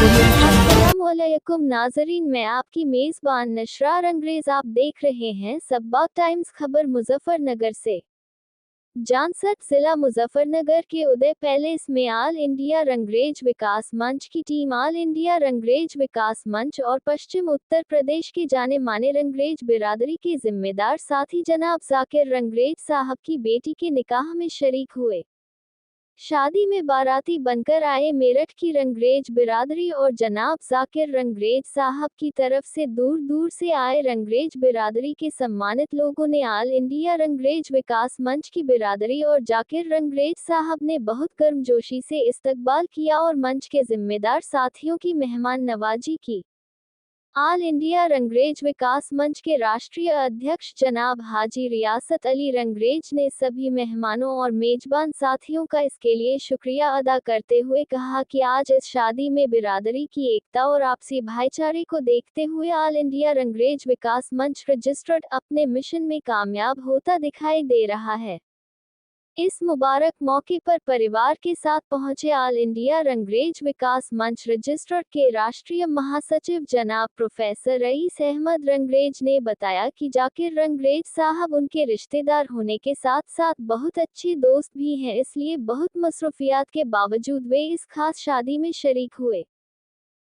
अस्सलामुअलैकुम नाज़रीन, मैं आपकी मेज़बान नशरार अंग्रेज़। आप देख रहे हैं सबा टाइम्स खबर मुजफ्फरनगर से। जानसठ जिला मुजफ्फरनगर के उदय पैलेस में ऑल इंडिया रंगरेज विकास मंच की टीम ऑल इंडिया रंगरेज विकास मंच और पश्चिम उत्तर प्रदेश के जाने माने रंगरेज बिरादरी के जिम्मेदार साथी जनाब जाकिर रंगरेज साहब की बेटी के निकाह में शरीक हुए। शादी में बाराती बनकर आए मेरठ की रंगरेज बिरादरी और जनाब जाकिर रंगरेज साहब की तरफ से दूर दूर से आए रंगरेज बिरादरी के सम्मानित लोगों ने ऑल इंडिया रंगरेज विकास मंच की बिरादरी और जाकिर रंगरेज साहब ने बहुत गर्मजोशी से इस्तकबाल किया और मंच के जिम्मेदार साथियों की मेहमान नवाजी की। ऑल इंडिया रंगरेज विकास मंच के राष्ट्रीय अध्यक्ष जनाब हाजी रियासत अली रंगरेज ने सभी मेहमानों और मेजबान साथियों का इसके लिए शुक्रिया अदा करते हुए कहा कि आज इस शादी में बिरादरी की एकता और आपसी भाईचारे को देखते हुए ऑल इंडिया रंगरेज विकास मंच रजिस्टर्ड अपने मिशन में कामयाब होता दिखाई दे रहा है। इस मुबारक मौके पर परिवार के साथ पहुंचे ऑल इंडिया रंगरेज विकास मंच रजिस्टर्ड के राष्ट्रीय महासचिव जनाब प्रोफेसर रईस अहमद रंगरेज ने बताया कि जाकिर रंगरेज साहब उनके रिश्तेदार होने के साथ साथ बहुत अच्छे दोस्त भी हैं, इसलिए बहुत मसरूफियात के बावजूद वे इस खास शादी में शरीक हुए।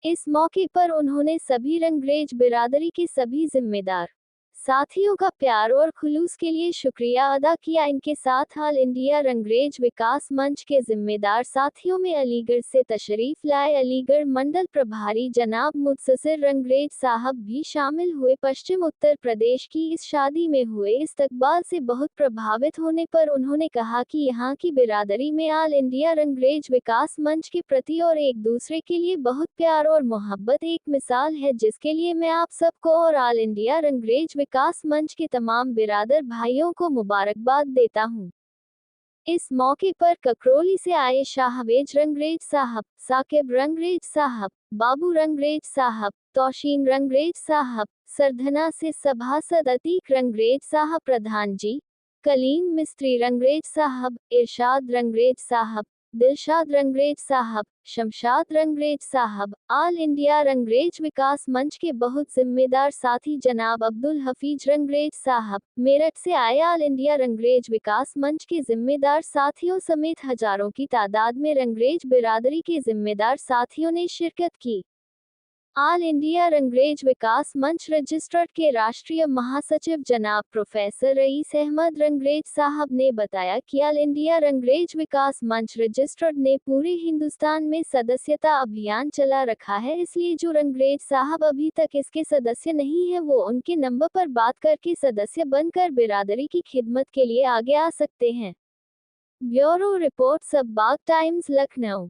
इस मौके पर उन्होंने सभी रंगरेज बिरादरी के सभी जिम्मेदार साथियों का प्यार और खुलूस के लिए शुक्रिया अदा किया। इनके साथ ऑल इंडिया रंगरेज विकास मंच के जिम्मेदार साथियों में अलीगढ़ से तशरीफ लाए अलीगढ़ मंडल प्रभारी जनाब मुदस्सिर रंगरेज साहब भी शामिल हुए। पश्चिम उत्तर प्रदेश की इस शादी में हुए इस्तकबाल से बहुत प्रभावित होने पर उन्होंने कहा कि यहाँ की बिरादरी में ऑल इंडिया रंगरेज विकास मंच के प्रति और एक दूसरे के लिए बहुत प्यार और मोहब्बत एक मिसाल है, जिसके लिए मैं आप सबको और ऑल इंडिया रंगरेज विकास मंच के तमाम बिरादर भाइयों को मुबारकबाद देता हूं। इस मौके पर ककरोली से आए शाहवेज रंगरेज साहब, साकिब रंगरेज साहब, बाबू रंगरेज साहब, तौशीन रंगरेज साहब, सरधना से सभासद अतीक रंगरेज साहब प्रधान जी, कलीम मिस्त्री रंगरेज साहब, इरशाद रंगरेज साहब, दिलशाद रंगरेज साहब, शमशाद रंगरेज साहब, ऑल इंडिया रंगरेज विकास मंच के बहुत जिम्मेदार साथी जनाब अब्दुल हफीज रंगरेज साहब, मेरठ से आए ऑल इंडिया रंगरेज विकास मंच के जिम्मेदार साथियों समेत हजारों की तादाद में रंगरेज बिरादरी के जिम्मेदार साथियों ने शिरकत की। ऑल इंडिया रंगरेज विकास मंच रजिस्टर्ड के राष्ट्रीय महासचिव जनाब प्रोफेसर रईस अहमद रंगरेज साहब ने बताया कि ऑल इंडिया रंगरेज विकास मंच रजिस्टर्ड ने पूरे हिंदुस्तान में सदस्यता अभियान चला रखा है, इसलिए जो रंगरेज साहब अभी तक इसके सदस्य नहीं है वो उनके नंबर पर बात करके सदस्य बनकर बिरादरी की खिदमत के लिए आगे आ सकते हैं। ब्यूरो रिपोर्ट सबा टाइम्स लखनऊ।